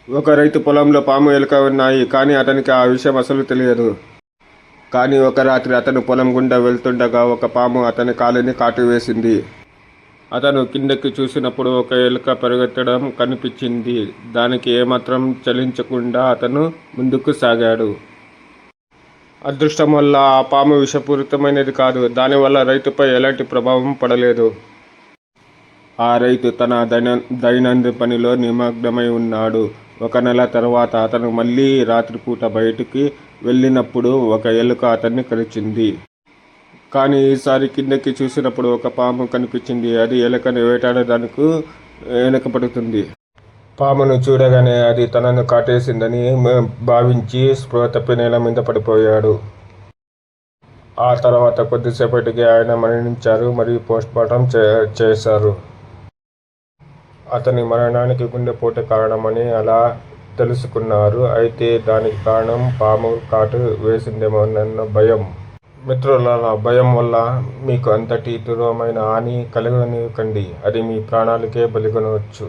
ఒక రైతు పొలంలో పాము ఎలుక ఉన్నాయి, కానీ అతనికి ఆ విషయం అసలు తెలియదు. కానీ ఒక రాత్రి అతను పొలం గుండా వెళ్తుండగా ఒక పాము అతని కాలిని కాటువేసింది. అతను కిందకి చూసినప్పుడు ఒక ఎలుక పరిగెత్తడం కనిపించింది. దానికి ఏమాత్రం చలించకుండా అతను ముందుకు సాగాడు. అదృష్టం వల్ల ఆ పాము విషపూరితమైనది కాదు. దానివల్ల రైతుపై ఎలాంటి ప్రభావం పడలేదు. ఆ రైతు తన దైనందిన పనిలో నిమగ్నమై ఉన్నాడు. ఒక నెల తర్వాత అతను మళ్ళీ రాత్రిపూట బయటికి వెళ్ళినప్పుడు ఒక ఎలుక అతన్ని కరిచింది. కానీ ఈసారి కిందకి చూసినప్పుడు ఒక పాము కనిపించింది. అది ఎలుకని వేటాడడానికి వెనకపడుతుంది. పామును చూడగానే అది తనను కాటేసిందని భావించి స్పృహ తప్పి నేల మీద పడిపోయాడు. ఆ తర్వాత కొద్దిసేపటికి ఆయన మరణించారు మరియు పోస్ట్మార్టం చేశారు. అతని మరణానికి గుండెపోటు కారణమని అలా తెలుసుకున్నారు. అయితే దానికి కారణం పాము కాటు వేసిందేమోనన్న భయం. మిత్రులారా, భయం వల్ల మీకు అంతటి తీవ్రమైన హాని కలగనివ్వకండి. అది మీ ప్రాణాలకే బలిగొనవచ్చు.